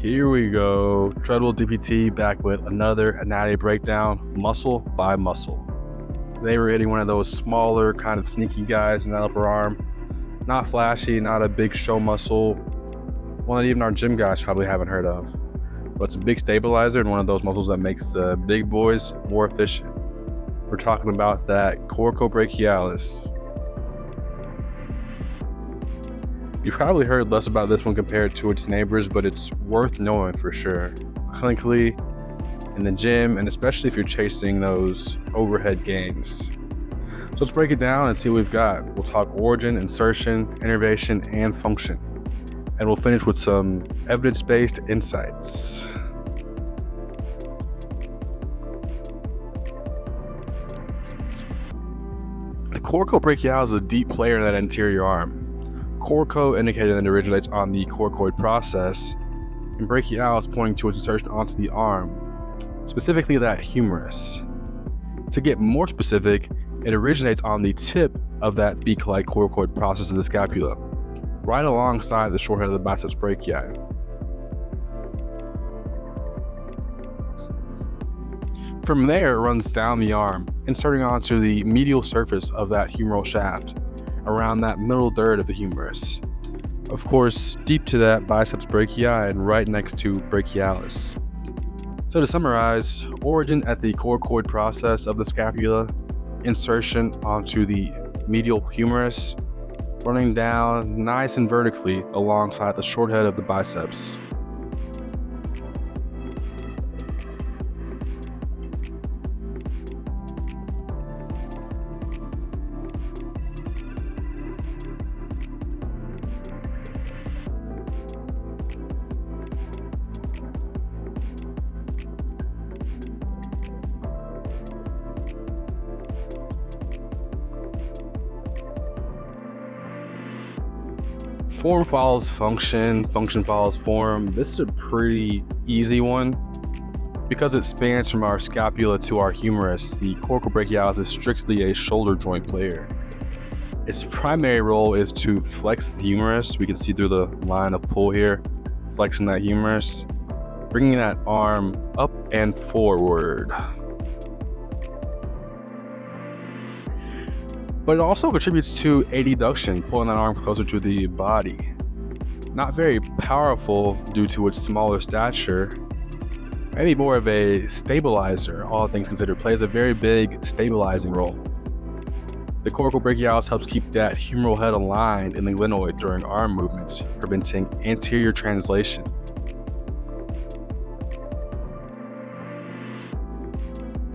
Here we go. Treadwell DPT back with another anatomy breakdown, muscle by muscle. Today we're hitting one of those smaller, kind of sneaky guys in that upper arm. Not flashy, not a big show muscle. One that even our gym guys probably haven't heard of. But it's a big stabilizer and one of those muscles that makes the big boys more efficient. We're talking about that coracobrachialis. You've probably heard less about this one compared to its neighbors, but it's worth knowing for sure. Clinically, in the gym, and especially if you're chasing those overhead gains. So let's break it down and see what we've got. We'll talk origin, insertion, innervation, and function. And we'll finish with some evidence-based insights. The coracobrachialis is a deep player in that anterior arm. Coraco indicated that it originates on the coracoid process, and brachialis pointing to its insertion onto the arm, specifically that humerus. To get more specific, it originates on the tip of that beak-like coracoid process of the scapula, right alongside the short head of the biceps brachii. From there, it runs down the arm, inserting onto the medial surface of that humeral shaft, around that middle third of the humerus. Of course, deep to that biceps brachii and right next to brachialis. So to summarize, origin at the coracoid process of the scapula, insertion onto the medial humerus, running down nice and vertically alongside the short head of the biceps. Form follows function, function follows form. This is a pretty easy one. Because it spans from our scapula to our humerus, the coracobrachialis is strictly a shoulder joint player. Its primary role is to flex the humerus. We can see through the line of pull here, flexing that humerus, bringing that arm up and forward. But it also contributes to adduction, pulling that arm closer to the body. Not very powerful due to its smaller stature, maybe more of a stabilizer, all things considered, plays a very big stabilizing role. The coracobrachialis helps keep that humeral head aligned in the glenoid during arm movements, preventing anterior translation.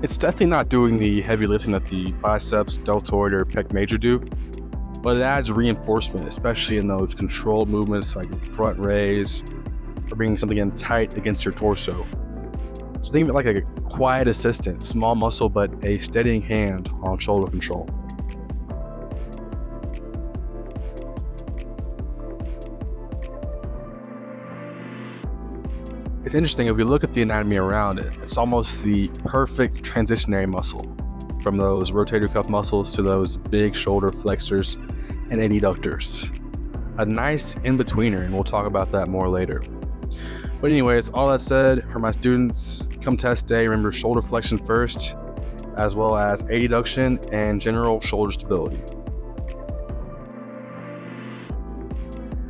It's definitely not doing the heavy lifting that the biceps, deltoid, or pec major do, but it adds reinforcement, especially in those controlled movements like front raise or bringing something in tight against your torso. So think of it like a quiet assistant, small muscle, but a steadying hand on shoulder control. It's interesting, if we look at the anatomy around it, it's almost the perfect transitionary muscle, from those rotator cuff muscles to those big shoulder flexors and adductors. A nice in-betweener, and we'll talk about that more later. But anyways, all that said, for my students, come test day, remember shoulder flexion first, as well as adduction and general shoulder stability.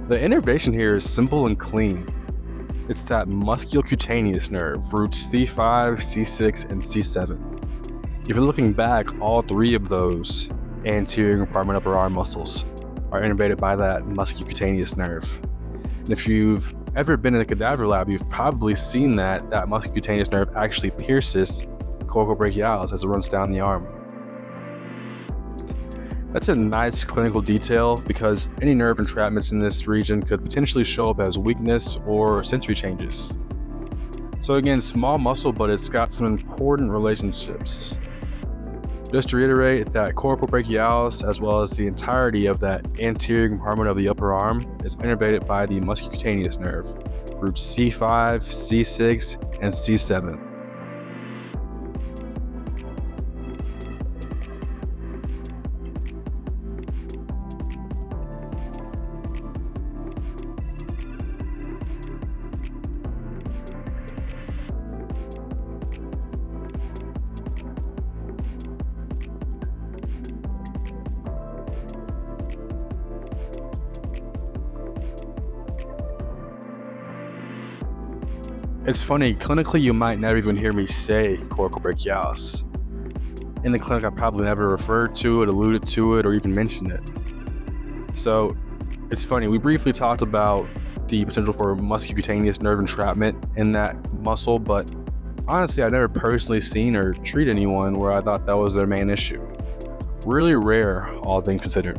The innervation here is simple and clean. It's that musculocutaneous nerve, roots C5, C6, and C7. If you're looking back, all three of those anterior compartment upper arm muscles are innervated by that musculocutaneous nerve. And if you've ever been in a cadaver lab, you've probably seen that musculocutaneous nerve actually pierces coracobrachialis as it runs down the arm. That's a nice clinical detail because any nerve entrapments in this region could potentially show up as weakness or sensory changes. So again, small muscle, but it's got some important relationships. Just to reiterate, that coracobrachialis, as well as the entirety of that anterior compartment of the upper arm, is innervated by the musculocutaneous nerve, roots C5, C6, and C7. It's funny, clinically you might never even hear me say coracobrachialis. In the clinic I probably never referred to it, alluded to it, or even mentioned it. So it's funny, we briefly talked about the potential for musculocutaneous nerve entrapment in that muscle, but honestly I've never personally seen or treated anyone where I thought that was their main issue. Really rare, all things considered.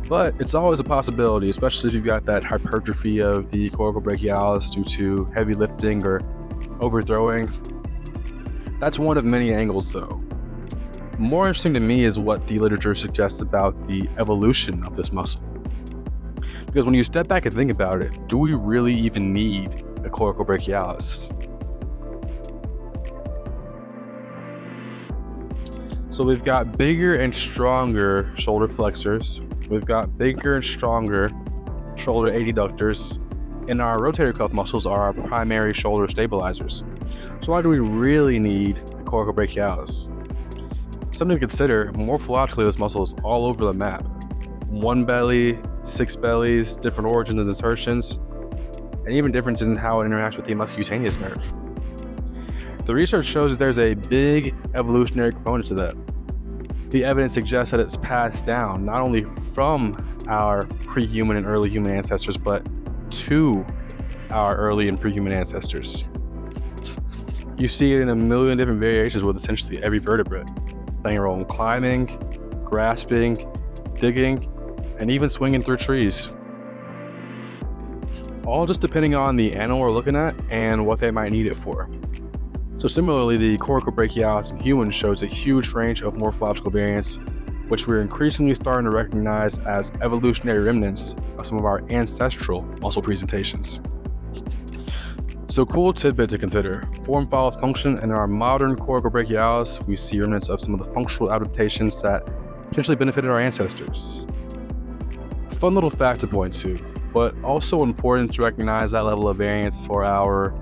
But it's always a possibility, especially if you've got that hypertrophy of the coracobrachialis due to heavy lifting or overthrowing. That's one of many angles though. More interesting to me is what the literature suggests about the evolution of this muscle. Because when you step back and think about it, do we really even need a coracobrachialis? So we've got bigger and stronger shoulder flexors. We've got bigger and stronger shoulder adductors, and our rotator cuff muscles are our primary shoulder stabilizers. So why do we really need a coracobrachialis? Something to consider, morphologically this muscle is all over the map. One belly, 6 bellies, different origins and insertions, and even differences in how it interacts with the musculocutaneous nerve. The research shows that there's a big evolutionary component to that. The evidence suggests that it's passed down not only from our pre-human and early human ancestors, but to our early and pre-human ancestors. You see it in a million different variations with essentially every vertebrate, playing a role in climbing, grasping, digging, and even swinging through trees. All just depending on the animal we're looking at and what they might need it for. So similarly, the coracobrachialis in humans shows a huge range of morphological variants, which we're increasingly starting to recognize as evolutionary remnants of some of our ancestral muscle presentations. So cool tidbit to consider. Form follows function, and in our modern coracobrachialis, we see remnants of some of the functional adaptations that potentially benefited our ancestors. Fun little fact to point to, but also important to recognize that level of variance for our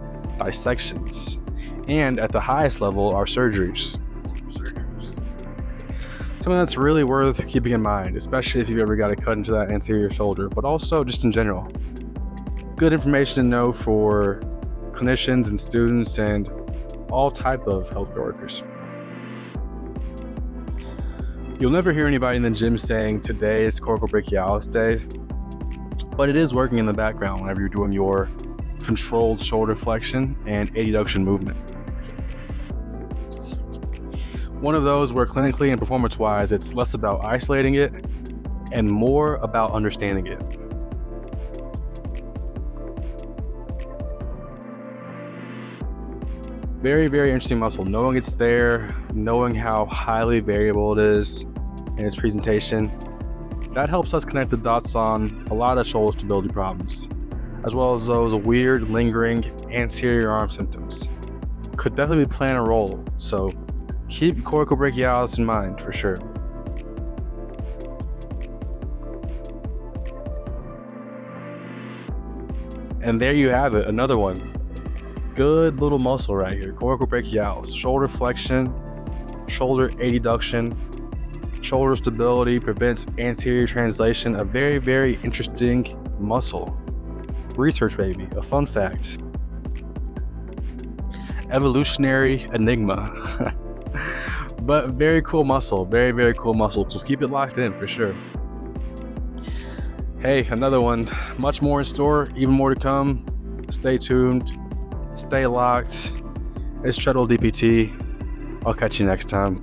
dissections. And at the highest level, our surgeries. Something that's really worth keeping in mind, especially if you've ever got to cut into that anterior shoulder, but also just in general. Good information to know for clinicians and students and all type of healthcare workers. You'll never hear anybody in the gym saying today is coracobrachialis day, but it is working in the background whenever you're doing your controlled shoulder flexion and adduction movement. One of those where clinically and performance-wise, it's less about isolating it and more about understanding it. Very, very interesting muscle. Knowing it's there, knowing how highly variable it is in its presentation, that helps us connect the dots on a lot of shoulder stability problems, as well as those weird, lingering anterior arm symptoms. Could definitely be playing a role, so keep coracobrachialis in mind for sure. And there you have it, another one. Good little muscle right here, coracobrachialis. Shoulder flexion, shoulder adduction, shoulder stability, prevents anterior translation. A very, very interesting muscle. Research baby, a fun fact. Evolutionary enigma. But very cool muscle, very, very cool muscle. Just keep it locked in for sure. Hey, another one. Much more in store, even more to come. Stay tuned, stay locked. It's Treadwell DPT. I'll catch you next time.